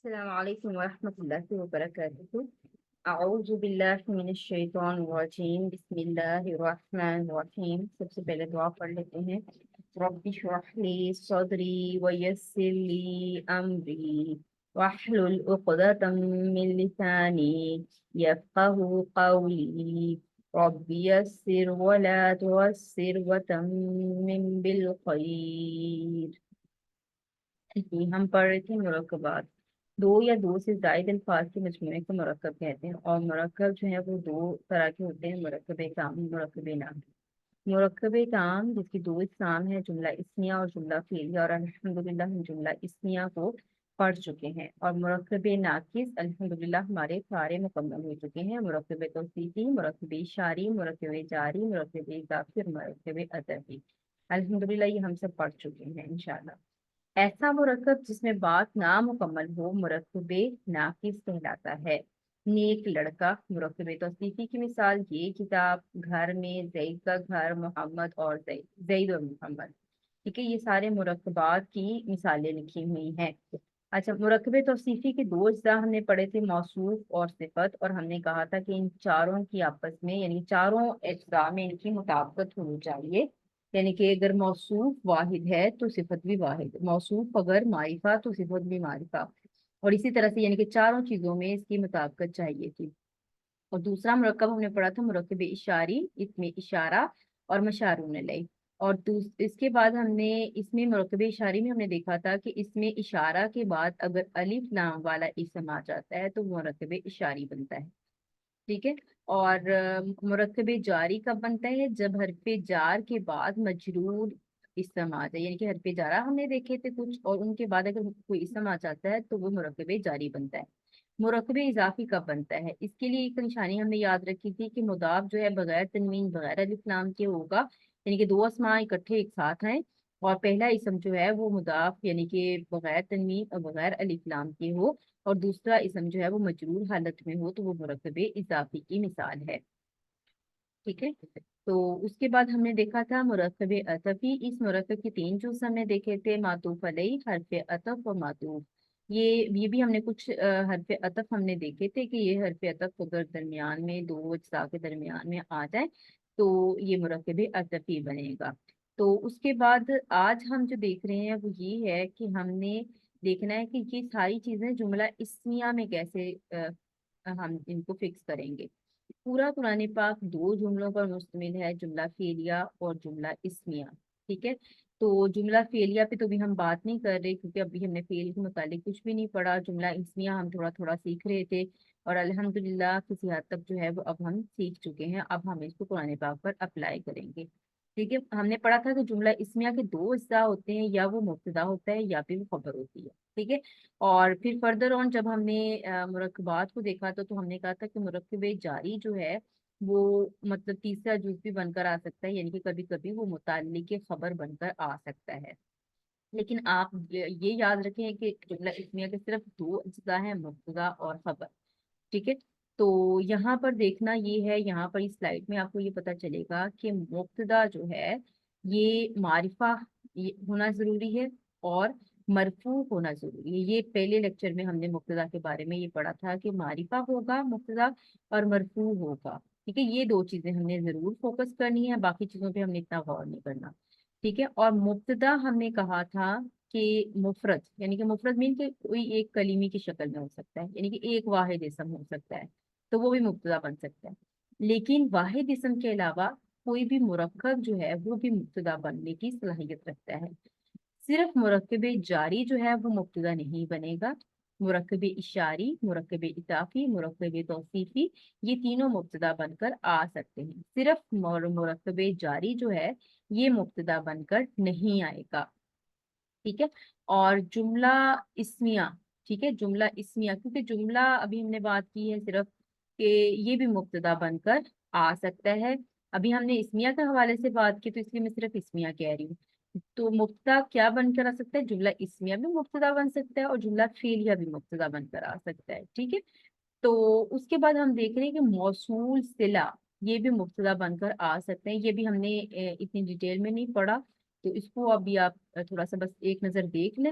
السلام عليكم ورحمة الله وبركاته. أعوذ بالله من الشیطان الرجیم، بسم اللہ الرحمن الرحیم۔ سب سے پہلے دعا پڑھ لیتے ہیں۔ رب اشرح لی صدری ویسر لی امری واحلل عقدۃ من لسانی یفقهوا قولی رب یسر ولا تعسر وتمم بالخیر۔ جی ہم پڑھ رہے تھے مرکبات۔ دو یا دو سے زائد الفاظ کے مجموعے کو مرکب کہتے ہیں، اور مرکب جو ہے وہ دو طرح کے ہوتے ہیں، مرکب تام، مرکب نام۔ مرکب تام جس کی دو اقسام ہیں، جملہ اسمیہ اور جملہ فعلیہ، اور الحمدللہ ہم جملہ اسمیہ کو پڑھ چکے ہیں۔ اور مرکب ناقص الحمدللہ ہمارے سارے مکمل ہو چکے ہیں، مرکب توصیفی، مرکب اشاری، مرکب جاری، مرکب اضافی اور مرکب عطفی۔ الحمدللہ یہ ہم سب پڑھ چکے ہیں انشاءاللہ۔ ایسا مرکب جس میں بات نامکمل ہو مرکب ناقص کہلاتا ہے۔ نیک لڑکا مرکب توصیفی کی مثال، یہ کتاب، گھر میں، زید کا گھر، محمد اور زید اور محمد۔ ٹھیک ہے، یہ سارے مرکبات کی مثالیں لکھی ہوئی ہیں۔ اچھا، مرکب توصیفی کے دو اجزاء ہم نے پڑھے تھے، موصوف اور صفت، اور ہم نے کہا تھا کہ ان چاروں کی آپس میں یعنی چاروں اجزاء میں ان کی مطابقت ہونی چاہیے، یعنی کہ اگر موصوف واحد ہے تو صفت بھی واحد، موصوف اگر معرفہ تو صفت بھی معرفہ، اور اسی طرح سے یعنی کہ چاروں چیزوں میں اس کی مطابقت چاہیے تھی۔ اور دوسرا مرکب ہم نے پڑھا تھا مرکب اشاری، اس میں اشارہ اور مشارون علیہ۔ اور اس کے بعد ہم نے اس میں مرکب اشاری میں ہم نے دیکھا تھا کہ اس میں اشارہ کے بعد اگر الف لام والا اسم آ جاتا ہے تو وہ مرکب اشاری بنتا ہے۔ ٹھیک ہے، اور مرکب جاری کب بنتا ہے؟ جب حرف جار کے بعد مجرور اسم آ جائے، یعنی کہ حرف جارہ ہم نے دیکھے تھے کچھ، اور ان کے بعد اگر کوئی اسم آ جاتا ہے تو وہ مرکب جاری بنتا ہے۔ مرکب اضافی کب بنتا ہے؟ اس کے لیے ایک نشانی ہم نے یاد رکھی تھی کہ مضاف جو ہے بغیر تنوین، بغیر الف لام کے ہوگا، یعنی کہ دو اسماء اکٹھے ایک ساتھ ہیں، اور پہلا اسم جو ہے وہ مضاف یعنی کہ بغیر تنوین اور بغیر الف لام کے ہو، اور دوسرا اسم جو ہے وہ مجرور حالت میں ہو، تو وہ مرکب اضافی کی مثال ہے۔ ٹھیک ہے، تو اس کے بعد ہم نے دیکھا تھا مرکب عطفی۔ اس مرکب کے تین جز ہم نے دیکھے تھے، معطوف علیہ، حرف عطف اور معطوف۔ یہ بھی ہم نے کچھ حرف عطف ہم نے دیکھے تھے کہ یہ حرف عطف اگر درمیان میں دو اجزاء کے درمیان میں آ جائے تو یہ مرکب عطفی بنے گا۔ تو اس کے بعد آج ہم جو دیکھ رہے ہیں وہ یہ ہے کہ ہم نے دیکھنا ہے کہ یہ ساری چیزیں جملہ اسمیہ میں کیسے ہم ان کو فکس کریں گے۔ پورا قرآن پاک دو جملوں پر مشتمل ہے، جملہ فعلیہ اور جملہ اسمیہ۔ ٹھیک ہے، تو جملہ فعلیہ پہ تو بھی ہم بات نہیں کر رہے کیونکہ ابھی ہم نے فعل کے متعلق کچھ بھی نہیں پڑھا، جملہ اسمیہ ہم تھوڑا تھوڑا سیکھ رہے تھے، اور الحمدللہ کسی حد تک جو ہے وہ اب ہم سیکھ چکے ہیں، اب ہم اس کو قرآن پاک پر اپلائی کریں گے۔ ٹھیک ہے، ہم نے پڑھا تھا کہ جملہ اسمیہ کے دو اجزاء ہوتے ہیں، یا وہ مبتدا ہوتا ہے یا پھر وہ خبر ہوتی ہے۔ ٹھیک ہے، اور پھر فردر آن جب ہم نے مرکبات کو دیکھا تو ہم نے کہا تھا کہ مرکب جاری جو ہے وہ مطلب تیسرا جز بھی بن کر آ سکتا ہے، یعنی کہ کبھی کبھی وہ متعلق خبر بن کر آ سکتا ہے۔ لیکن آپ یہ یاد رکھیں کہ جملہ اسمیہ کے صرف دو اجزاء ہیں، مبتدا اور خبر۔ ٹھیک ہے، تو یہاں پر دیکھنا یہ ہے، یہاں پر اس سلائڈ میں آپ کو یہ پتا چلے گا کہ مبتدا جو ہے یہ معرفہ ہونا ضروری ہے، اور مرفوع ہونا ضروری ہے۔ یہ پہلے لیکچر میں ہم نے مبتدا کے بارے میں یہ پڑھا تھا کہ معرفہ ہوگا مبتدا اور مرفوع ہوگا۔ ٹھیک ہے، یہ دو چیزیں ہم نے ضرور فوکس کرنی ہے، باقی چیزوں پہ ہم نے اتنا غور نہیں کرنا۔ ٹھیک ہے، اور مبتدا ہم نے کہا تھا کہ مفرد، یعنی کہ مفرد مین کہ کوئی ایک کلیمی کی شکل میں ہو سکتا ہے، یعنی کہ ایک واحد اسم ہو سکتا ہے تو وہ بھی مبتدا بن سکتا ہے۔ لیکن واحد اسم کے علاوہ کوئی بھی مرکب جو ہے وہ بھی مبتدا بننے کی صلاحیت رکھتا ہے۔ صرف مرکب جاری جو ہے وہ مبتدا نہیں بنے گا، مرکب اشاری، مرکب اضافی، مرکب توصیفی، یہ تینوں مبتدا بن کر آ سکتے ہیں، صرف مرکب جاری جو ہے یہ مبتدا بن کر نہیں آئے گا۔ ٹھیک ہے، اور جملہ اسمیہ، ٹھیک ہے، جملہ اسمیہ کیونکہ جملہ ابھی ہم نے بات کی ہے صرف کہ یہ بھی مبتدا بن کر آ سکتا ہے، ابھی ہم نے اسمیہ کے حوالے سے بات کی تو اس لیے میں صرف اسمیہ کہہ رہی ہوں۔ تو مبتدا کیا بن کر آ سکتا ہے؟ جملہ اسمیہ بھی مبتدا بن سکتا ہے اور جملہ فعلیہ بھی مبتدا بن کر آ سکتا ہے۔ ٹھیک ہے، تو اس کے بعد ہم دیکھ رہے ہیں کہ موصول صلہ یہ بھی مبتدا بن کر آ سکتے ہیں، یہ بھی ہم نے اتنی ڈیٹیل میں نہیں پڑھا، تو اس کو ابھی آپ تھوڑا سا بس ایک نظر دیکھ لیں۔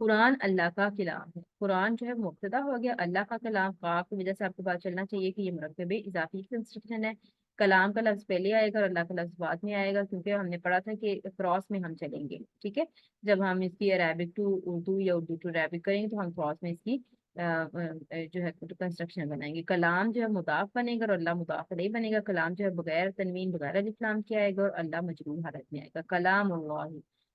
قرآن اللہ کا کلام ہے، قرآن جو ہے مبتدا ہو گیا، اللہ کا کلام قاف کی وجہ سے آپ کو پتا چلنا چاہیے کہ یہ مرکب اضافی کنسٹرکشن ہے، کلام کا لفظ پہلے آئے گا اور اللہ کا لفظ بعد میں آئے گا، کیونکہ ہم نے پڑھا تھا کہ کراس میں ہم چلیں گے، ٹھیک ہے، جب ہم اس کی عربک ٹو اردو یا اردو ٹو عربک کریں گے تو ہم کراس میں اس کی جو ہے کنسٹرکشن بنائیں گے، کلام جو ہے مضاف بنے گا اور اللہ مضاف علیہ بنے گا، کلام جو ہے بغیر تنوین بغیر الف لام کے آئے گا اور اللہ مجرور حالت میں آئے گا، کلام اللہ،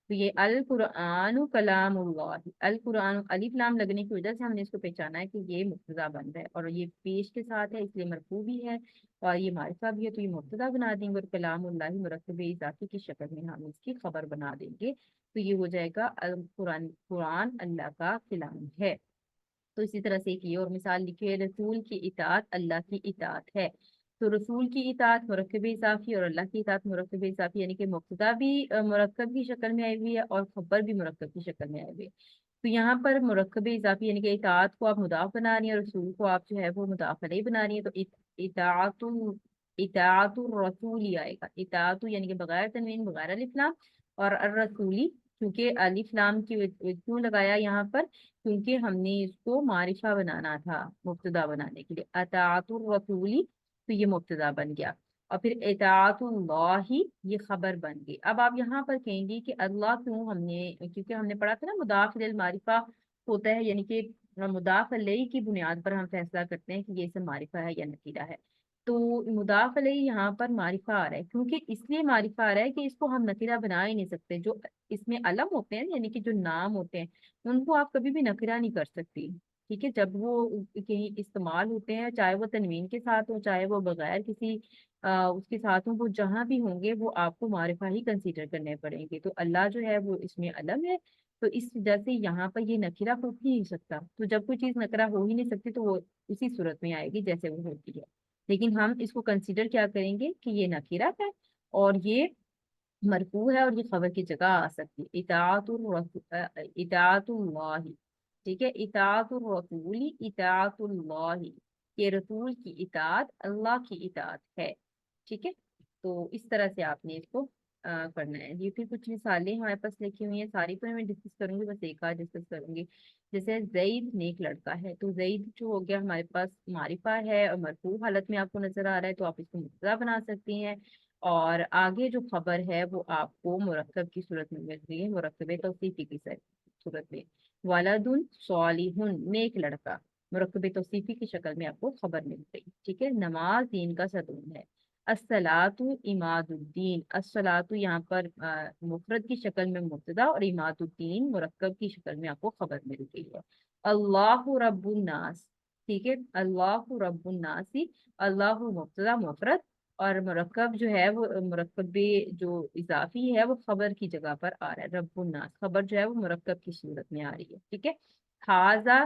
تو یہ القرآن کلام اللہ، القرآن الف لام لگنے کی وجہ سے ہم نے اس کو پہچانا ہے کہ یہ مبتدا بن رہا ہے اور یہ پیش کے ساتھ ہے اس لیے مرفوع بھی ہے اور یہ معرفہ بھی ہے، تو یہ مبتدا بنا دیں گے اور کلام اللہ مرکب اضافی کی شکل میں ہم اس کی خبر بنا دیں گے، تو یہ ہو جائے گا القرآن، قرآن اللہ کا کلام ہے۔ تو اسی طرح سے ایک یہ اور مثال لکھیے، رسول کی اطاعت اللہ کی اطاعت ہے، تو رسول کی اطاعت مرکب اضافی اور اللہ کی اطاعت مرکب اضافی، یعنی کہ مبتدا بھی مرکب کی شکل میں آئی ہوئی ہے اور خبر بھی مرکب کی شکل میں آئی ہوئی ہے، تو یہاں پر مرکب اضافی یعنی کہ اطاعت کو آپ مضاف بنا رہی ہیں اور رسول کو آپ جو ہے وہ مضاف علیہ بنا رہی ہیں، تو اطاعت اطاعت الرسول ہی آئے گا، اطاعت یعنی کہ بغیر تنوین بغیر الف لام، اور الرسولی کیونکہ الف لام کی کیوں لگایا یہاں پر، کیونکہ ہم نے اس کو معرفہ بنانا تھا مبتدا بنانے کے لیے، اطاعت الرسولی، تو یہ مبتدا بن گیا، اور پھر اطاعت اللہ یہ خبر بن گئی۔ اب آپ یہاں پر کہیں گی کہ اللہ کیوں، ہم نے کیونکہ ہم نے پڑھا تھا نا مضاف الی المعرفہ ہوتا ہے، یعنی کہ مضاف علیہ کی بنیاد پر ہم فیصلہ کرتے ہیں کہ یہ اسم معرفہ ہے یا نکیرہ ہے، تو مضاف علیہ یہاں پر معرفہ آ رہا ہے، کیونکہ اس لیے معرفہ آ رہا ہے کہ اس کو ہم نکیرہ بنا ہی نہیں سکتے، جو اس میں علم ہوتے ہیں یعنی کہ جو نام ہوتے ہیں ان کو آپ کبھی بھی نکرہ نہیں کر سکتی، ٹھیک ہے، جب وہ کہیں استعمال ہوتے ہیں چاہے وہ تنوین کے ساتھ ہو چاہے وہ بغیر کسی اس کے ساتھ ہوں، وہ جہاں بھی ہوں گے وہ آپ کو معرفہ ہی کنسیڈر کرنے پڑیں گے، تو اللہ جو ہے وہ اس میں علم ہے، تو اس وجہ سے یہاں پر یہ نکرہ ہو ہی نہیں سکتا، تو جب کوئی چیز نکرہ ہو ہی نہیں سکتی تو وہ اسی صورت میں آئے گی جیسے وہ ہوتی ہے، لیکن ہم اس کو کنسیڈر کیا کریں گے کہ یہ نکرہ ہے اور یہ مرفوع ہے اور یہ خبر کی جگہ آ سکتی ہے، اطاعت اللہ، ٹھیک ہے، اطاعت الرسول اطاعت اللہ، یہ رسول کی اطاعت اللہ کی اطاعت ہے، ٹھیک ہے، تو اس طرح سے آپ نے اس کو کرنا ہے، یہ پھر کچھ مثالیں ہمارے پاس لکھی ہوئی ہیں، ساری تو میں ڈسکس کروں گی، بس ایک آدھ ڈسکس کروں گی، جیسے زید نیک لڑکا ہے، تو زید جو ہو گیا ہمارے پاس معرفہ ہے اور مرفوع حالت میں آپ کو نظر آ رہا ہے، تو آپ اس کو مبتدا بنا سکتی ہیں، اور آگے جو خبر ہے وہ آپ کو مرکب کی صورت میں مل رہی ہے، مرکب توصیفی کی صورت میں، ولدن صالح نیک لڑکا، مرکب توصیفی کی شکل میں آپ کو خبر مل رہی، ٹھیک ہے، نماز دین کا ستون ہے، الصلاۃ عماد الدین، الصلاۃ یہاں پر مفرد کی شکل میں مبتدا اور عماد الدین مرکب کی شکل میں آپ کو خبر مل رہی ہے، اللہ رب الناس، ٹھیک ہے، اللہ رب الناس، اللہ مبتدا مفرد اور مرکب جو ہے وہ مرکب جو اضافی ہے وہ خبر کی جگہ پر آ رہا ہے، رب الناس خبر جو ہے وہ مرکب کی صورت میں آ رہی ہے، ٹھیک ہے، حاذا،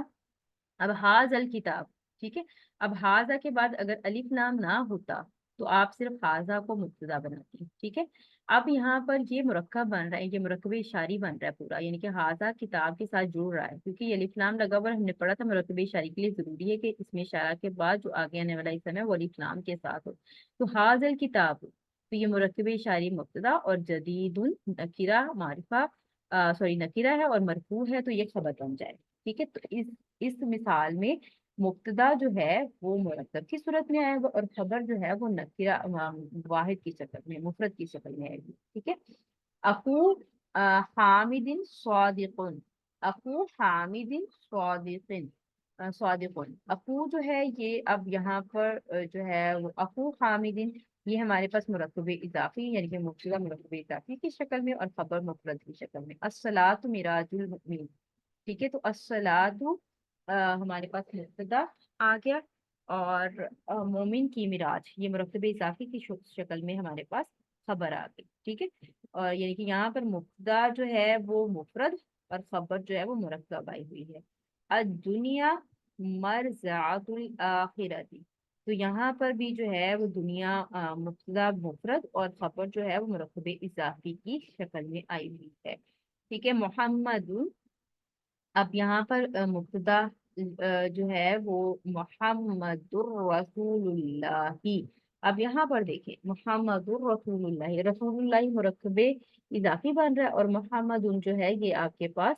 اب حاذ الکتاب، ٹھیک ہے، اب حاذا کے بعد اگر الف لام نہ ہوتا تو آپ صرف حاذا کو مبتدا بناتی ہیں، ٹھیک ہے، اب یہاں پر یہ مرکب بن رہا ہے، یہ مرکب اشاری بن رہا ہے پورا، یعنی کہ حاذا کتاب کے ساتھ جڑ رہا ہے، کیونکہ یہ الف لام لگا ہوا ہے، ہم نے پڑھا تھا مرکب اشاری کے لیے ضروری ہے کہ اس میں اشارہ کے بعد جو آگے آنے والا اسم ہے وہ الف لام کے ساتھ ہو، تو حاذ الکتاب، تو یہ مرکب اشاری مبتدا اور جدید نکرہ معرفہ سوری نکرہ ہے اور مرفوع ہے تو یہ خبر بن جائے، ٹھیک ہے، تو اس مثال میں مبتدا جو ہے وہ مرکب کی صورت میں آئے گا اور خبر جو ہے وہ نکرہ واحد کی شکل میں مفرد کی شکل میں آئے گی، ٹھیک ہے، اخو حامد صادق، اخو حامد صادق، صادق، اخو جو ہے یہ اب یہاں پر جو ہے وہ اخو حامد، یہ ہمارے پاس مرکب اضافی یعنی کہ مبتدا مرکب اضافی کی شکل میں اور خبر مفرد کی شکل میں، الصلاۃ میراج المؤمن، ٹھیک ہے، تو الصلاۃ ہمارے پاس مبتدا آ گیا اور مومن کی معراج یہ مرکب اضافی کی شکل میں ہمارے پاس خبر آ گئی، ٹھیک ہے، اور یعنی کہ یہاں پر مبتدا جو ہے وہ مفرد اور خبر جو ہے وہ مرکب آئی ہوئی ہے، الدنیا مرزعۃ الآخرۃ، تو یہاں پر بھی جو ہے وہ دنیا مبتدا مفرد اور خبر جو ہے وہ مرکب اضافی کی شکل میں آئی ہوئی ہے، ٹھیک ہے، محمد، اب یہاں پر مبتدا جو ہے وہ محمد الرسول اللہ، اب یہاں پر دیکھیں محمد الرسول اللہ، رسول اللہ مرکب اضافی بن رہا ہے اور محمد جو ہے یہ آپ کے پاس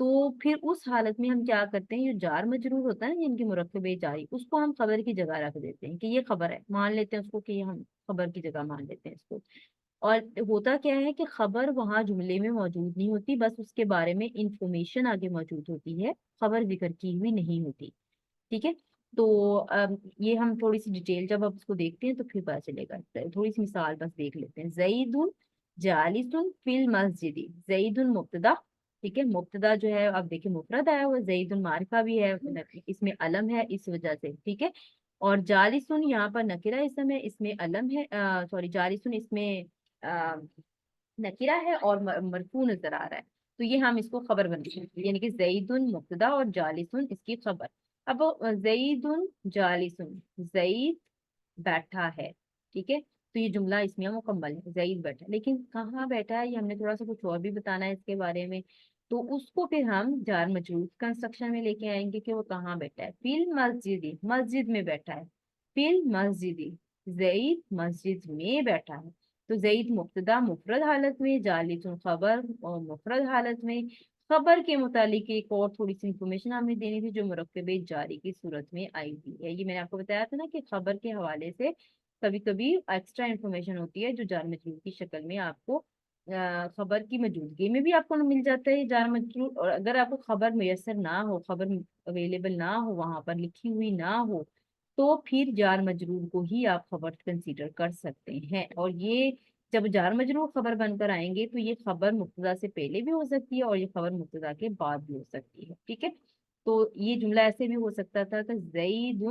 تو پھر اس حالت میں ہم کیا کرتے ہیں، جو جار مجرور ہوتا ہے نا جن کی مرکب جاری، اس کو ہم خبر کی جگہ رکھ دیتے ہیں کہ یہ خبر ہے، مان لیتے ہیں اس کو کہ یہ ہم خبر کی جگہ مان لیتے ہیں اس کو۔ اور ہوتا کیا ہے کہ خبر وہاں جملے میں موجود نہیں ہوتی، بس اس کے بارے میں انفارمیشن آگے موجود ہوتی ہے، خبر ذکر کی ہوئی نہیں ہوتی، ٹھیک ہے۔ تو یہ ہم تھوڑی سی ڈیٹیل جب آپ اس کو دیکھتے ہیں تو پھر پتا چلے گا، تھوڑی سی مثال بس دیکھ لیتے ہیں۔ زید جالس فی المسجد، زید مبتدا، ٹھیک ہے، مبتدا جو ہے آپ دیکھیں مفرد آیا ہوا، زید معرفہ بھی ہے، اس میں علم ہے اس وجہ سے، ٹھیک ہے۔ اور جالسن یہاں پر نکرہ اسم ہے، اس میں علم ہے، سوری جالسن اس میں نکرہ ہے اور مرفوع نظر آ رہا ہے، تو یہ ہم اس کو خبر بنتے ہیں، یعنی کہ زید مبتدا اور جالسن اس کی خبر۔ اب زید جالسن، زید بیٹھا ہے، ٹھیک ہے، تو یہ جملہ اسمیہ مکمل ہے، زید بیٹھا ہے، لیکن کہاں بیٹھا ہے یہ ہم نے تھوڑا سا کچھ اور بھی بتانا ہے اس کے بارے میں، تو اس کو پھر ہم جار مجرور کنسٹرکشن میں لے کے آئیں گے کہ وہ کہاں بیٹھا ہے۔ فی المسجد، مسجد میں بیٹھا ہے، فی المسجد، زید مسجد میں بیٹھا ہے، تو زید مبتدا مفرد حالت میں، جالس خبر اور مفرد حالت میں۔ خبر کے متعلق ایک اور تھوڑی سی انفارمیشن ہمیں دینی تھی جو مرکب جاری کی صورت میں آئی ہوئی ہے، یہ میں نے آپ کو بتایا تھا نا کہ خبر کے حوالے سے کبھی کبھی ایکسٹرا انفارمیشن ہوتی ہے جو جار مجرور کی شکل میں آپ کو خبر کی موجودگی میں بھی آپ کو مل جاتا ہے جار مجرور، اور اگر آپ کو خبر میسر نہ ہو، خبر اویلیبل نہ ہو، وہاں پر لکھی ہوئی نہ ہو، تو پھر جار مجرور کو ہی آپ خبر کنسیڈر کر سکتے ہیں۔ اور یہ جب جار مجرور خبر بن کر آئیں گے تو یہ خبر مبتدا سے پہلے بھی ہو سکتی ہے اور یہ خبر مبتدا کے بعد بھی ہو سکتی ہے، ٹھیک ہے۔ تو یہ جملہ ایسے بھی ہو سکتا تھا کہ زید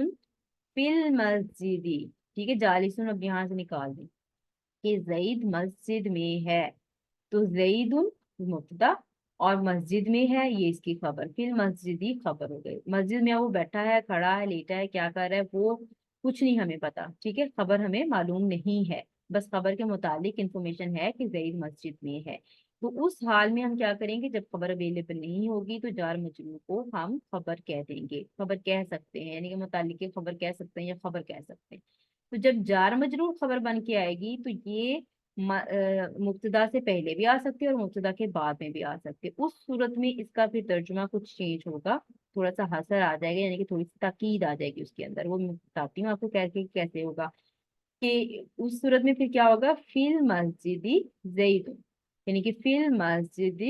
فی المسجد، ٹھیک ہے، جالسن اب یہاں سے نکال دیں کہ زید مسجد میں ہے، تو زید مبتدا اور مسجد میں ہے یہ اس کی خبر، فی المسجد ہی خبر ہو گئی، مسجد میں وہ بیٹھا ہے، کھڑا ہے، لیٹا ہے، کیا کر رہا ہے وہ کچھ نہیں ہمیں پتا، ٹھیک ہے، خبر ہمیں معلوم نہیں ہے، بس خبر کے متعلق انفارمیشن ہے کہ زید مسجد میں ہے۔ تو اس حال میں ہم کیا کریں گے، جب خبر اویلیبل نہیں ہوگی تو جار مجرور کو ہم خبر کہہ دیں گے، خبر کہہ سکتے ہیں، یعنی کہ متعلق خبر کہہ سکتے ہیں یا خبر کہہ سکتے ہیں۔ تو جب جار مجرور خبر بن کے آئے گی تو یہ مبتدا سے پہلے بھی آ سکتی ہے اور مبتدا کے بعد میں بھی آ سکتی ہے، اس صورت میں اس کا پھر ترجمہ کچھ چینج ہوگا، تھوڑا سا حسر آ جائے گا، یعنی کہ تھوڑی سی تاکید آ جائے گی اس کے اندر، وہ میں بتاتی ہوں آپ کو کیسے ہوگا، کہ اس صورت میں پھر کیا ہوگا، فی المسجد زید، یعنی کہ فی المسجد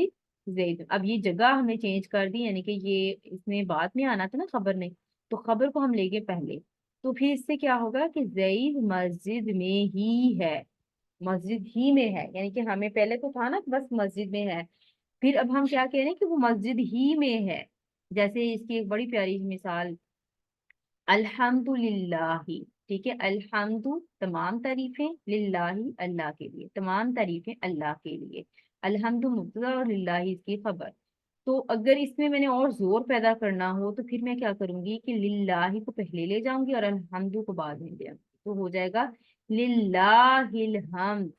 زید، اب یہ جگہ ہم نے چینج کر دی، یعنی کہ یہ اس میں بعد میں آنا تھا نا خبر نے، تو خبر کو ہم لے گئے پہلے، تو پھر اس سے کیا ہوگا کہ زید مسجد میں ہی ہے، مسجد ہی میں ہے، یعنی کہ ہمیں پہلے تو تھا نا بس مسجد میں ہے، پھر اب ہم کیا کہہ رہے ہیں کہ وہ مسجد ہی میں ہے۔ جیسے اس کی ایک بڑی پیاری مثال، الحمد للہ، ٹھیک ہے، الحمد تمام تعریفیں، للہ اللہ کے لیے، تمام تعریفیں اللہ کے لیے، الحمد مبتدا اور للہ اس کی خبر۔ تو اگر اس میں نے اور زور پیدا کرنا ہو تو پھر میں کیا کروں گی کہ للہ کو پہلے لے جاؤں گی اور الحمد کو بعد میں لے آؤں گی، تو ہو جائے گا للہ الحمد،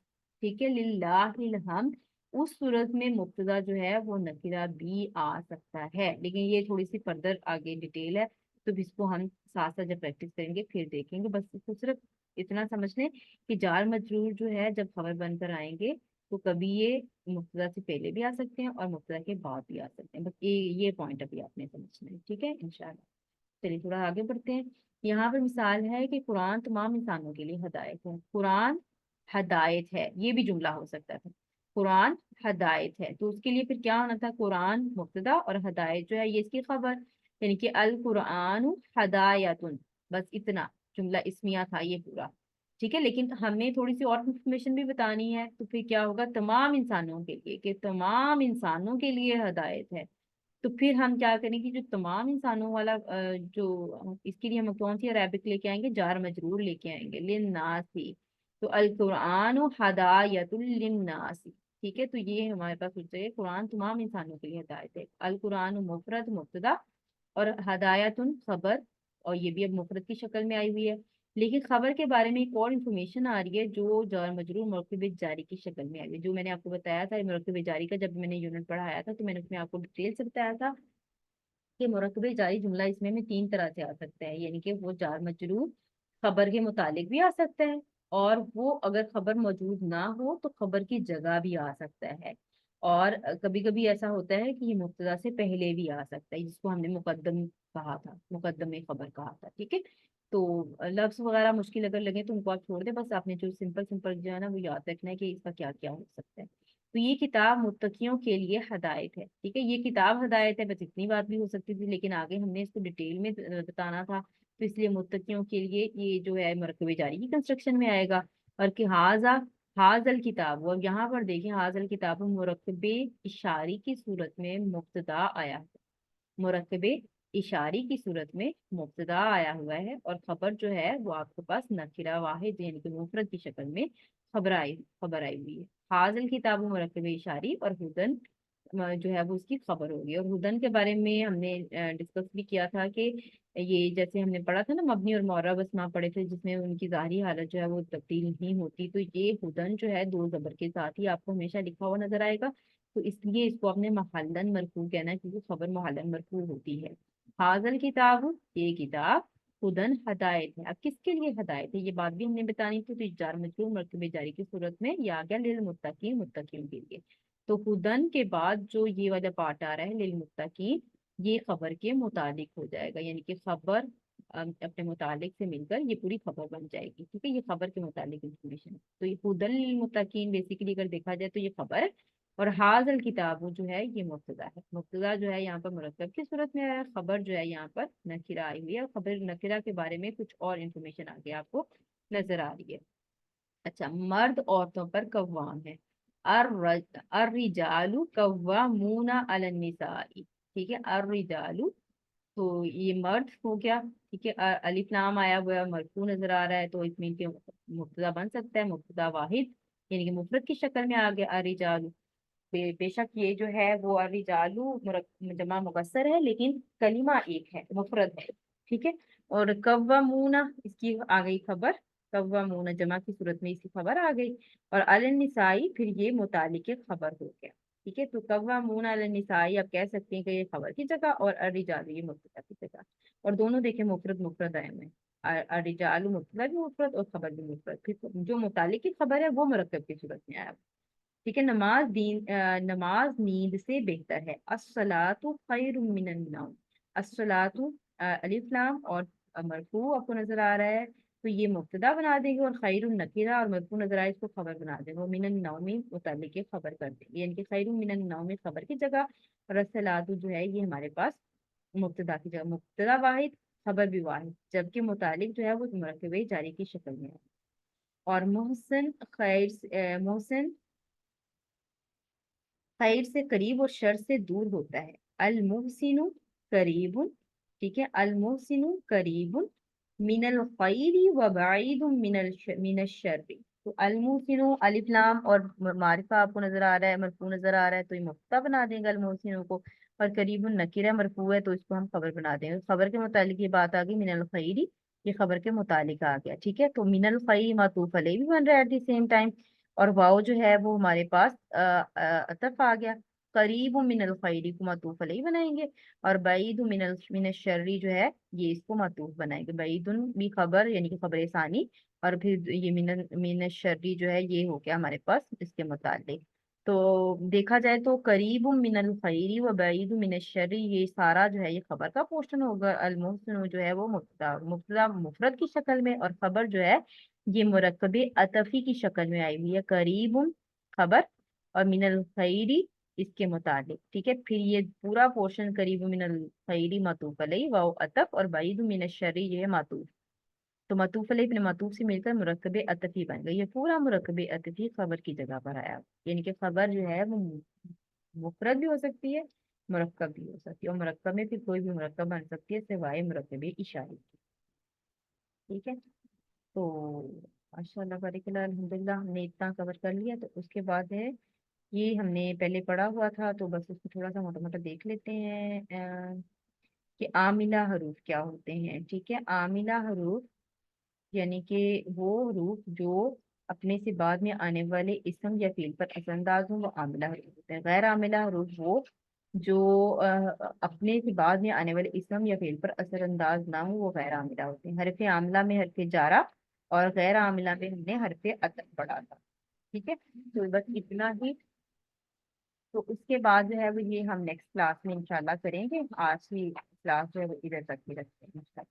ٹھیک ہے، للہ الحمد۔ اس صورت میں مبتدا جو ہے وہ نکرہ بھی آ سکتا ہے، لیکن یہ تھوڑی سی فردر آگے ڈیٹیل ہے، تو اس کو ہم ساتھ ساتھ جب پریکٹس کریں گے پھر دیکھیں گے، بس اس کو صرف اتنا سمجھ لیں کہ جار مجرور جو ہے جب خبر بن کر آئیں گے تو کبھی یہ مبتدا سے پہلے بھی آ سکتے ہیں اور مبتدا کے بعد بھی آ سکتے ہیں، بس یہ پوائنٹ ابھی آپ نے سمجھنا ہے، ٹھیک ہے انشاءاللہ۔ چلیے تھوڑا آگے بڑھتے ہیں، یہاں پہ مثال ہے کہ قرآن تمام انسانوں کے لیے ہدایت ہے، قرآن ہدایت ہے، یہ بھی جملہ ہو سکتا تھا، قرآن ہدایت ہے، تو اس کے لیے پھر کیا ہونا تھا، قرآن مبتدا اور ہدایت جو ہے یہ اس کی خبر، یعنی کہ القرآن ہدایتن، بس اتنا جملہ اسمیہ تھا یہ پورا، ٹھیک ہے، لیکن ہمیں تھوڑی سی اور انفارمیشن بھی بتانی ہے، تو پھر کیا ہوگا، تمام انسانوں کے لیے، کہ تمام انسانوں کے لیے ہدایت ہے، تو پھر ہم کیا کریں گے، جو تمام انسانوں والا جو اس کے لیے ہم کون سی عربک لے کے آئیں گے، جار مجرور لے کے آئیں گے، للناسی، تو القرآن ہدایت للناس، ٹھیک ہے، تو یہ ہمارے پاس ہو جائے قرآن تمام انسانوں کے لیے ہدایت ہے، القرآن مفرد مبتدا اور ہدایت خبر، اور یہ بھی اب مفرد کی شکل میں آئی ہوئی ہے، لیکن خبر کے بارے میں ایک اور انفارمیشن آ رہی ہے جو جار مجرور مرکب جاری کی شکل میں آئی ہے، جو میں نے آپ کو بتایا تھا مرکب جاری کا، جب میں نے یونٹ پڑھایا تھا تو میں نے اس میں آپ کو ڈیٹیل سے بتایا تھا کہ مرکب جاری جملہ اس میں تین طرح سے آ سکتا ہے، یعنی کہ وہ جار مجرور خبر کے متعلق بھی آ سکتا ہے، اور وہ اگر خبر موجود نہ ہو تو خبر کی جگہ بھی آ سکتا ہے، اور کبھی کبھی ایسا ہوتا ہے کہ یہ مبتدا سے پہلے بھی آ سکتا ہے، جس کو ہم نے مقدم کہا تھا، مقدم خبر کہا تھا، ٹھیک ہے۔ تو لفظ وغیرہ مشکل اگر لگے تو ان کو آپ چھوڑ دیں، بس آپ نے جو سمپل سمپل جو ہے نا وہ یاد رکھنا ہے کہ اس کا کیا کیا ہو سکتا ہے۔ تو یہ کتاب متقیوں کے لیے ہدایت ہے، ٹھیک ہے، یہ کتاب ہدایت ہے، بس اتنی بات بھی ہو سکتی تھی، لیکن آگے ہم نے اس کو ڈیٹیل میں بتانا تھا، تو اس لیے متقیوں کے لیے یہ جو ہے مرکب جاری کی کنسٹرکشن میں آئے گا۔ اور کہ حاضل کتاب، اور یہاں پر دیکھیں حاضل کتاب مرکب اشاری کی صورت میں مبتدا آیا ہے، مرکب اشاری کی صورت میں مبتدا آیا ہوا ہے، اور خبر جو ہے وہ آپ کے پاس نکرہ واحد یعنی کہ مفرد کی شکل میں خبر آئی ہوئی ہے۔ حاضل کتاب مرکب اشاری، اور ہدن جو ہے وہ اس کی خبر ہوگی۔ اور ہدن کے بارے میں ہم نے ڈسکس بھی کیا تھا کہ یہ جیسے ہم نے پڑھا تھا نا مبنی اور معرب اسماء پڑھے تھے، جس میں ان کی ظاہری حالت جو ہے وہ تبدیل نہیں ہوتی، تو یہ ہدن جو ہے دو زبر کے ساتھ ہی آپ کو ہمیشہ لکھا ہوا نظر آئے گا، تو اس لیے اس کو آپ نے محلن مرفوع کہنا ہے، کیونکہ خبر محلن مرفوع ہوتی ہے۔ حاضل کتاب، یہ کتاب ہدن ہدایت ہے۔ اب کس کے لیے ہدایت ہے یہ بات بھی ہم نے بتانی تھی، تو جار مجرور مرکب جاری کی صورت میں یہ آ گیا للمتقین، متقین کے لیے۔ تو ہدن کے بعد جو یہ والا پارٹ آ رہا ہے للمتقین، یہ خبر کے متعلق ہو جائے گا، یعنی کہ خبر اپنے متعلق سے مل کر یہ پوری خبر بن جائے گی، ٹھیک ہے، یہ خبر کے متعلق انفارمیشن ہے۔ تو یہ ہدن للمتقین بیسیکلی اگر دیکھا جائے تو یہ خبر ہے، اور حاضل کتاب جو ہے یہ مبتدا ہے۔ مبتدا جو ہے یہاں پر مرکب کی صورت میں آیا، خبر جو ہے یہاں پر نکرہ آئی ہوئی ہے، اور خبر نکرہ کے بارے میں کچھ اور انفارمیشن آگے آپ کو نظر آ رہی ہے۔ اچھا، مرد عورتوں پر قوام ہے، الرجال قوامون علی النساء، ٹھیک ہے، الرجال تو یہ مرد ہو گیا، ٹھیک ہے، الف لام آیا ہوا ہے، مرفوع نظر آ رہا ہے، تو اس میں کہ مبتدا بن سکتا ہے، مبتدا واحد یعنی کہ مفرد کی شکل میں آ گیا الرجال۔ بے شک یہ جو ہے وہ الرجال جمع مکسر ہے، لیکن کلمہ ایک ہے، مفرد ہے، ٹھیک ہے۔ اور قوامون اس کی آ گئی خبر، قوامون جمع کی صورت میں اس کی خبر آ گئی، اور علی النساء پھر یہ متعلق خبر ہو گیا، ٹھیک ہے۔ تو قوامون علی النساء آپ کہہ سکتے ہیں کہ یہ خبر کی جگہ، اور الرجال یہ مبتدا کی جگہ، اور دونوں دیکھیں مفرد مفرد آئے ہوئے ہیں، الرجال مبتدا بھی مفرد اور خبر بھی مفرد، پھر جو متعلق کی خبر ہے وہ مرکب کی صورت میں آیا، ٹھیک ہے۔ نماز نیند سے بہتر ہے، الصلاۃ خیر من النوم، الصلاۃ الف لام اور مرفوع آپ کو نظر آ رہا ہے، تو یہ مبتدا بنا دیں گے، اور خیر النکرہ اور مرفوع نظر آئے اس کو خبر بنا دیں گے، اور من النوم متعلق خبر کر دیں گے، یعنی کہ خیر من النوم خبر کی جگہ، اور الصلاۃ جو ہے یہ ہمارے پاس مبتدا کی جگہ، مبتدا واحد خبر بھی واحد، جبکہ متعلق جو ہے وہ مرکب جاری کی شکل میں ہے۔ اور محسن خیر سے قریب اور شر سے دور ہوتا ہے، المحسن قریب، ٹھیک ہے، المحسن قریب من الخیر و بعید من الشر، تو المحسن الف لام اور معرفہ آپ کو نظر آ رہا ہے، مرفوع نظر آ رہا ہے، تو یہ مبتدا بنا دیں گے المحسن کو، اور قریب نکرہ مرفوع ہے تو اس کو ہم خبر بنا دیں گے، خبر کے متعلق یہ بات آ گئی من الخیر، یہ خبر کے متعلق آ گیا، ٹھیک ہے۔ تو من الخیر معطوف علیہ بھی بن رہا ہے ایٹ دی سیم ٹائم، اور واؤ جو ہے وہ ہمارے پاس عطف آ گیا، قریب من الخیر کو معطوف علیہ بنائیں گے، اور بعید من الشر جو ہے یہ اس کو معطوف بنائیں گے، بعید بھی خبر یعنی کہ خبر ثانی، اور پھر یہ من الشر جو ہے یہ ہو گیا ہمارے پاس اس کے متعلق۔ تو دیکھا جائے تو قریب من الخیر و بعید من الشر یہ سارا جو ہے یہ خبر کا پورشن ہوگا، المحسن جو ہے وہ مبتدا مفرد کی شکل میں، اور خبر جو ہے یہ مرکب عطفی کی شکل میں آئی ہوئی ہے، قریب خبر اور من الخیری اس کے متعلق، ٹھیک ہے۔ پھر یہ پورا پورشن قریب من الخیری معطوف علیہ واو عطف، اور بعید من الشری یہ معطوف، تو معطوف علیہ اپنے معطوف سے مل کر مرکب عطفی بن گئی، یہ پورا مرکب عطفی خبر کی جگہ پر آیا، یعنی کہ خبر جو ہے وہ مفرد بھی ہو سکتی ہے، مرکب بھی ہو سکتی ہے، اور مرکب میں پھر کوئی بھی مرکب بن سکتی ہے سوائے مرکب اشاری کی، ٹھیک ہے۔ تو ماشاء اللہ بارک اللہ، الحمد للہ ہم نے اتنا کور کر لیا، تو اس کے بعد ہے یہ ہم نے پہلے پڑھا ہوا تھا، تو بس اس کو تھوڑا سا موٹا موٹا دیکھ لیتے ہیں کہ عاملہ حروف کیا ہوتے ہیں، ٹھیک ہے۔ عاملہ حروف یعنی کہ وہ حروف جو اپنے سے بعد میں آنے والے اسم یا فعل پر اثر انداز ہوں وہ عاملہ حروف ہوتے ہیں، غیر عاملہ حروف وہ جو اپنے سے بعد میں آنے والے اسم یا فعل پر اثر انداز نہ ہو وہ غیر عاملہ ہوتے ہیں۔ حرف عاملہ میں حرف جارہ، اور غیر عاملہ میں ہم نے حرف عطف پڑھا تھا، ٹھیک ہے۔ تو بس اتنا ہی تو اس کے بعد جو ہے وہ یہ ہم نیکسٹ کلاس میں انشاءاللہ کریں گے. آج کی کلاس جو ہے وہ ادھر تک ہی رکھتے ہیں.